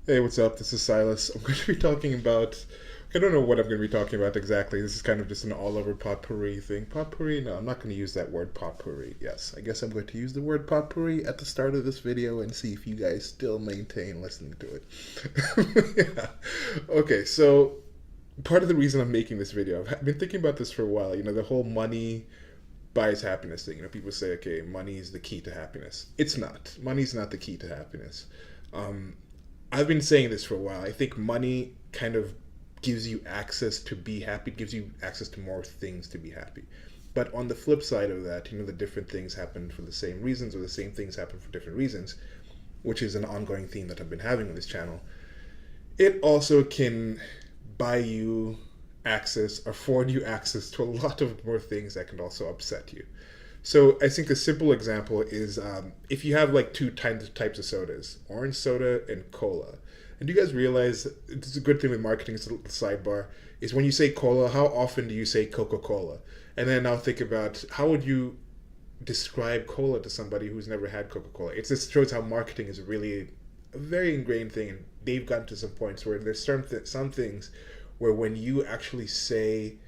Hey, what's up? This is Silas. I'm going to be talking about. I don't know what I'm going to be talking about exactly. This is kind of just an all over potpourri thing. Potpourri? No, I'm not going to use that word potpourri. Yes, I guess I'm going to use the word potpourri at the start of this video and see if you guys still maintain listening to it. Yeah. Okay, so part of the reason I'm making this video, I've been thinking about this for a while. The whole money buys happiness thing. People say, okay, money is the key to happiness. It's not. Money's not the key to happiness. Um, I've been saying this for a while. I think money kind of gives you access to be happy, gives you access to more things to be happy. But on the flip side of that, the different things happen for the same reasons, or the same things happen for different reasons, which is an ongoing theme that I've been having on this channel. It also can buy you access, afford you access to a lot of more things that can also upset you. So I think a simple example is if you have like two types of sodas, orange soda and cola. And do you guys realize it's a good thing with marketing, it's a little sidebar, is when you say cola, how often do you say Coca-Cola? And then now think about how would you describe cola to somebody who's never had Coca-Cola? It just shows how marketing is really a very ingrained thing. And they've gotten to some points where there's some things where when you actually say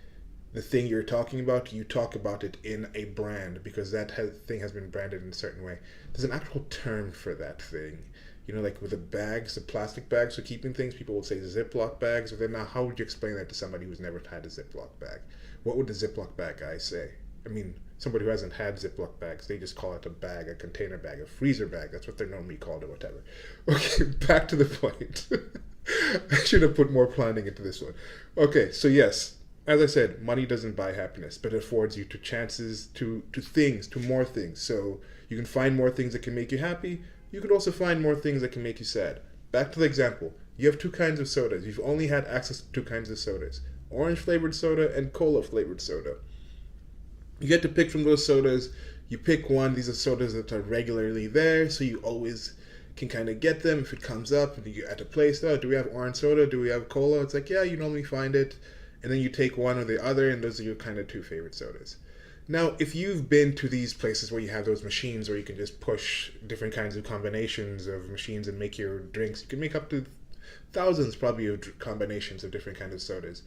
the thing you're talking about, you talk about it in a brand because thing has been branded in a certain way. There's an actual term for that thing. Like with the bags, the plastic bags for keeping things, people will say Ziploc bags. But then now, how would you explain that to somebody who's never had a Ziploc bag? What would the Ziploc bag guy say? I mean, somebody who hasn't had Ziploc bags, they just call it a bag, a container bag, a freezer bag. That's what they're normally called or whatever. Okay, back to the point. I should have put more planning into this one. Okay, so yes, as I said, money doesn't buy happiness, but it affords you to chances, to things, to more things. So you can find more things that can make you happy. You could also find more things that can make you sad. Back to the example. You have two kinds of sodas. You've only had access to two kinds of sodas. Orange flavored soda and cola flavored soda. You get to pick from those sodas. You pick one. These are sodas that are regularly there, so you always can kind of get them if it comes up. And you at a place, oh, do we have orange soda? Do we have cola? It's like, yeah, you normally find it. And then you take one or the other, and those are your kind of two favorite sodas. Now, if you've been to these places where you have those machines where you can just push different kinds of combinations of machines and make your drinks, you can make up to thousands probably of combinations of different kinds of sodas.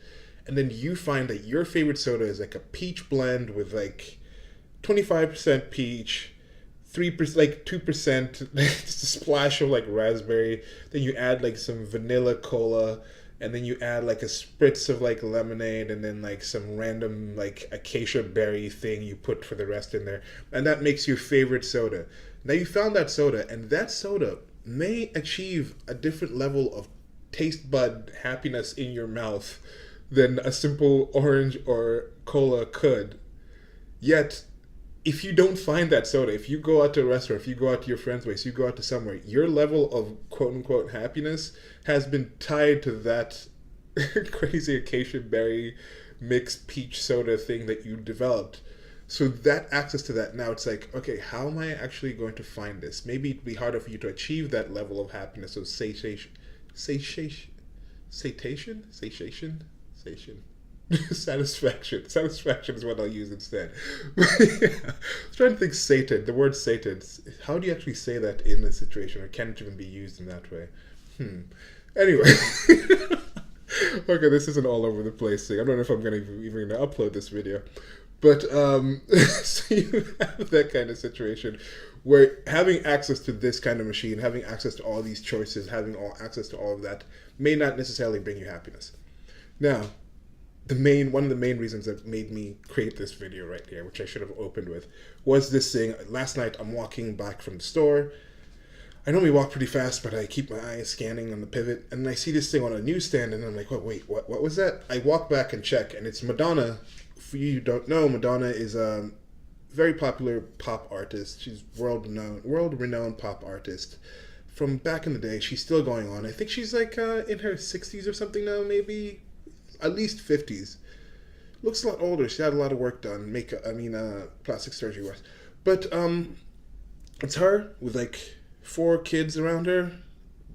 And then you find that your favorite soda is like a peach blend with like 25% peach, 3%, like 2%, just a splash of like raspberry. Then you add like some vanilla cola, and then you add like a spritz of like lemonade, and then like some random like acacia berry thing you put for the rest in there, and that makes your favorite soda. Now you found that soda, and that soda may achieve a different level of taste bud happiness in your mouth than a simple orange or cola could. Yet if you don't find that soda, if you go out to a restaurant, if you go out to your friend's place, you go out to somewhere, your level of quote unquote happiness has been tied to that crazy acacia berry mixed peach soda thing that you developed. So that access to that now, it's like, okay, how am I actually going to find this? Maybe it'd be harder for you to achieve that level of happiness of satiation, satiation. Satisfaction is what I'll use instead. Yeah. I was trying to think Satan. The word Satan. How do you actually say that in a situation, or can it even be used in that way? Anyway. Okay, this is an all over the place thing. I don't know if I'm gonna even gonna upload this video. But so you have that kind of situation where having access to this kind of machine, having access to all these choices, having all access to all of that may not necessarily bring you happiness. Now, one of the main reasons that made me create this video right here, which I should have opened with, was this thing. Last night I'm walking back from the store. I normally walk pretty fast, but I keep my eyes scanning on the pivot, and I see this thing on a newsstand, and I'm like, wait, what was that? I walk back and check, and it's Madonna. For you who don't know, Madonna is a very popular pop artist. She's world-renowned pop artist. From back in the day, she's still going on. I think she's like in her 60s or something now, maybe at least 50s. Looks a lot older. She had a lot of work done, plastic surgery wise. But it's her with like 4 kids around her,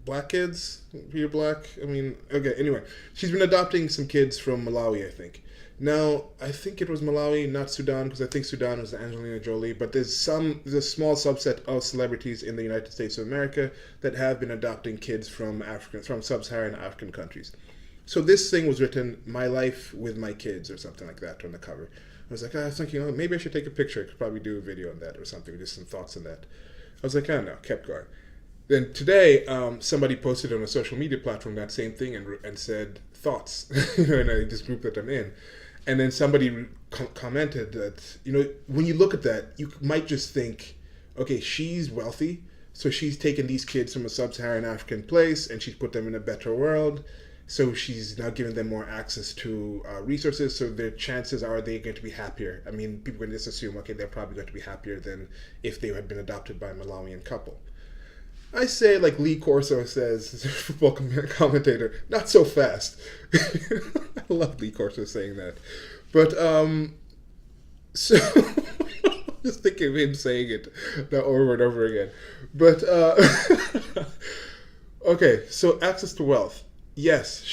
black kids. You're black. I mean, okay. Anyway, she's been adopting some kids from Malawi, I think. Now, I think it was Malawi, not Sudan, because I think Sudan was Angelina Jolie. But there's a small subset of celebrities in the United States of America that have been adopting kids from sub-Saharan African countries. So this thing was written, "My Life with My Kids" or something like that on the cover. I was like, I was thinking, maybe I should take a picture. I could probably do a video on that or something, just some thoughts on that. I was like, I don't know, kept going. Then today, somebody posted on a social media platform that same thing and said thoughts, in this group that I'm in. And then somebody commented that, when you look at that, you might just think, okay, she's wealthy, so she's taken these kids from a sub-Saharan African place and she's put them in a better world. So she's now giving them more access to resources, so their chances are they're going to be happier. I mean, people can just assume, okay, they're probably going to be happier than if they had been adopted by a Malawian couple. I say, like Lee Corso says, as a football commentator, not so fast. I love Lee Corso saying that. But, so, just thinking of him saying it now over and over again. But, okay, so access to wealth. Yes,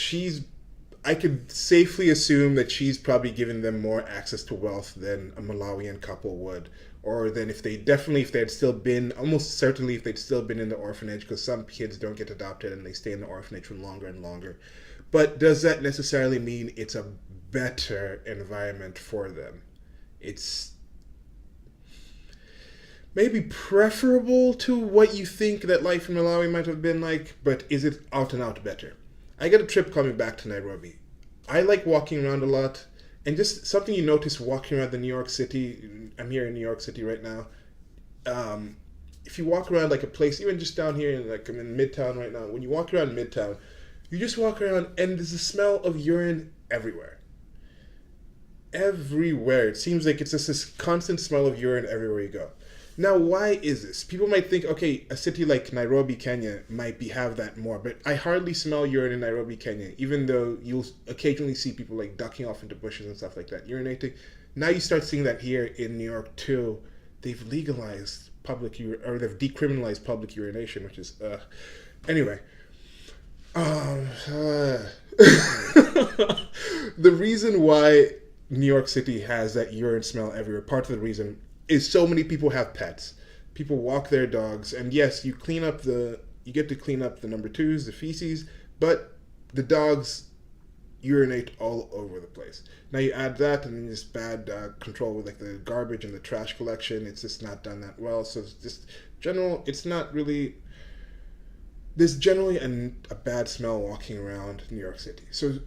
I could safely assume that she's probably given them more access to wealth than a Malawian couple would. Or than if they'd still been in the orphanage, because some kids don't get adopted and they stay in the orphanage for longer and longer. But does that necessarily mean it's a better environment for them? It's maybe preferable to what you think that life in Malawi might have been like, but is it out and out better? I get a trip coming back to Nairobi. I like walking around a lot. And just something you notice walking around the New York City, I'm here in New York City right now. If you walk around like a place, even just down here, I'm in Midtown right now. When you walk around Midtown, you just walk around and there's a smell of urine everywhere. Everywhere. It seems like it's just this constant smell of urine everywhere you go. Now, why is this? People might think, okay, a city like Nairobi, Kenya might have that more, but I hardly smell urine in Nairobi, Kenya, even though you'll occasionally see people like ducking off into bushes and stuff like that, urinating. Now you start seeing that here in New York too. They've legalized they've decriminalized public urination, which is, anyway. The reason why New York City has that urine smell everywhere, part of the reason is so many people have pets. People walk their dogs, and yes, you get to clean up the number twos, the feces, but the dogs urinate all over the place. Now you add that, and then just bad control with like the garbage and the trash collection. It's just not done that well. So it's just it's not really. There's generally a bad smell walking around New York City. So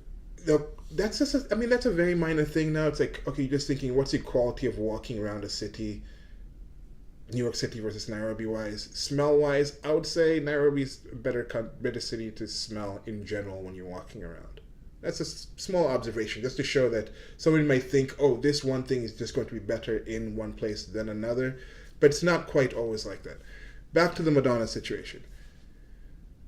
that's a very minor thing now. It's like, okay, you're just thinking, what's the quality of walking around a city, New York City versus Nairobi wise? Smell wise, I would say Nairobi's a better city to smell in general when you're walking around. That's a small observation, just to show that somebody might think, oh, this one thing is just going to be better in one place than another, but it's not quite always like that. Back to the Madonna situation.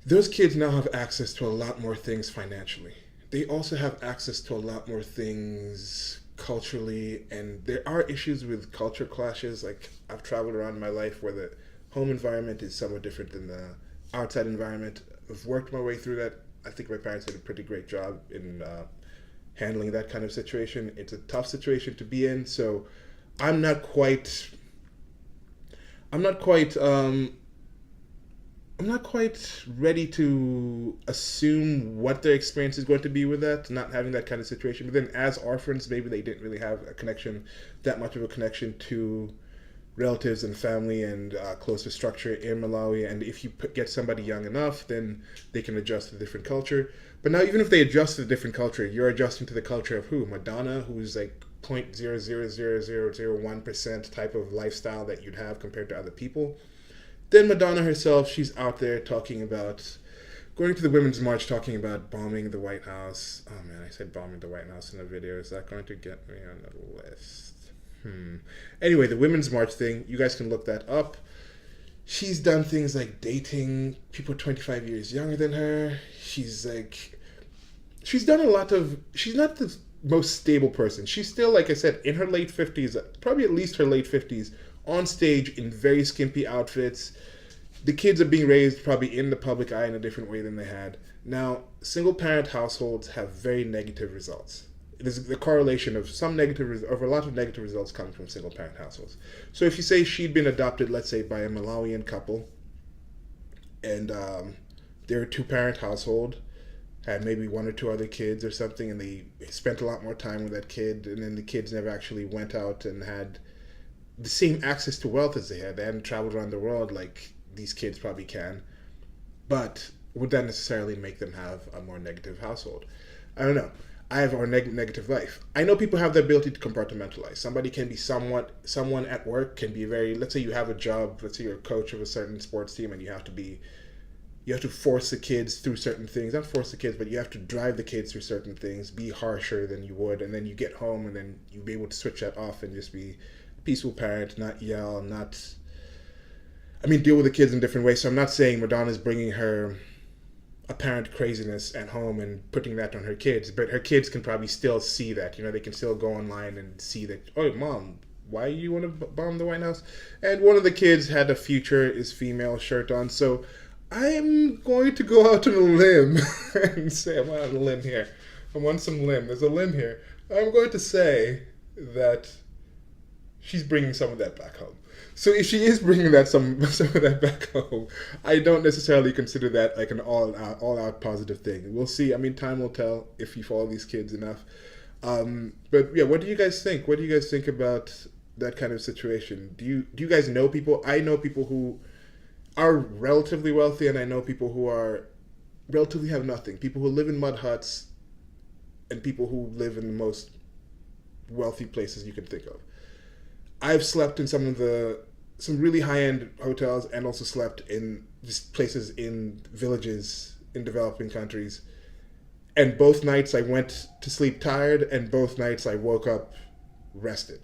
Those kids now have access to a lot more things financially. They also have access to a lot more things culturally, and there are issues with culture clashes. Like, I've traveled around my life where the home environment is somewhat different than the outside environment. I've worked my way through that. I think my parents did a pretty great job in handling that kind of situation. It's a tough situation to be in, so I'm not quite ready to assume what their experience is going to be with that, not having that kind of situation. But then as orphans, maybe they didn't really have that much of a connection to relatives and family and closer structure in Malawi. And if you get somebody young enough, then they can adjust to the different culture. But now, even if they adjust to the different culture, you're adjusting to the culture of who? Madonna, who's like 0.00001% type of lifestyle that you'd have compared to other people. Then Madonna herself, she's out there talking about going to the Women's March, talking about bombing the White House. Oh man, I said bombing the White House in a video. Is that going to get me on the list? Anyway, the Women's March thing, you guys can look that up. She's done things like dating people 25 years younger than her. She's done a lot of, she's not the most stable person. She's still, like I said, in her late 50s, probably at least her late 50s, on stage in very skimpy outfits, the kids are being raised probably in the public eye in a different way than they had. Now, single parent households have very negative results. There's the correlation of of a lot of negative results coming from single parent households. So if you say she'd been adopted, let's say by a Malawian couple, and they're a two-parent household, had maybe one or two other kids or something, and they spent a lot more time with that kid, and then the kids never actually went out and had the same access to wealth as they had. They hadn't traveled around the world like these kids probably can. But would that necessarily make them have a more negative household? I don't know. I have a negative life. I know people have the ability to compartmentalize. Somebody can be someone at work can be very, let's say you have a job, let's say you're a coach of a certain sports team and you have to force the kids through certain things. Not force the kids, but you have to drive the kids through certain things, be harsher than you would, and then you get home and then you be able to switch that off and just be a peaceful parent, not yell, deal with the kids in different ways. So I'm not saying Madonna's bringing her apparent craziness at home and putting that on her kids, but her kids can probably still see that. They can still go online and see that, oh, mom, why you want to bomb the White House? And one of the kids had a future is female shirt on. So I'm going to go out on a limb and say, I'm on a limb here. I'm on some limb. There's a limb here. I'm going to say that she's bringing some of that back home. So if she is bringing some of that back home, I don't necessarily consider that like an all out positive thing. We'll see. Time will tell if you follow these kids enough. But yeah, what do you guys think? What do you guys think about that kind of situation? Do you guys know people? I know people who are relatively wealthy, and I know people who are relatively have nothing. People who live in mud huts, and people who live in the most wealthy places you can think of. I've slept in some really high-end hotels and also slept in just places in villages in developing countries. And both nights I went to sleep tired, and both nights I woke up rested.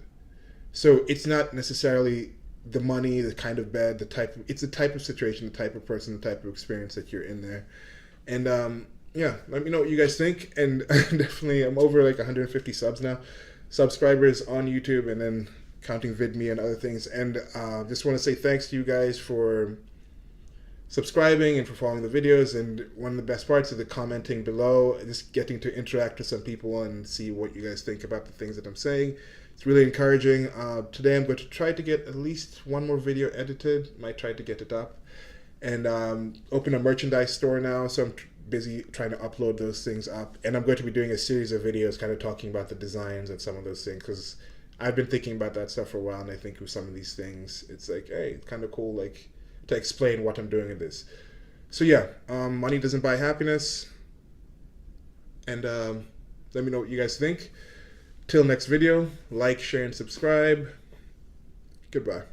So it's not necessarily the money, the kind of bed, it's the type of situation, the type of person, the type of experience that you're in there. And yeah, let me know what you guys think. And definitely, I'm over like 150 subscribers on YouTube, and then counting VidMe and other things. And just want to say thanks to you guys for subscribing and for following the videos. And one of the best parts is the commenting below, just getting to interact with some people and see what you guys think about the things that I'm saying. It's really encouraging. Today I'm going to try to get at least one more video edited. Might try to get it up. And open a merchandise store now, so I'm busy trying to upload those things up. And I'm going to be doing a series of videos kind of talking about the designs and some of those things, because I've been thinking about that stuff for a while, and I think with some of these things, it's like, hey, it's kind of cool, like, to explain what I'm doing in this. So yeah, money doesn't buy happiness. And let me know what you guys think. Till next video, like, share, and subscribe. Goodbye.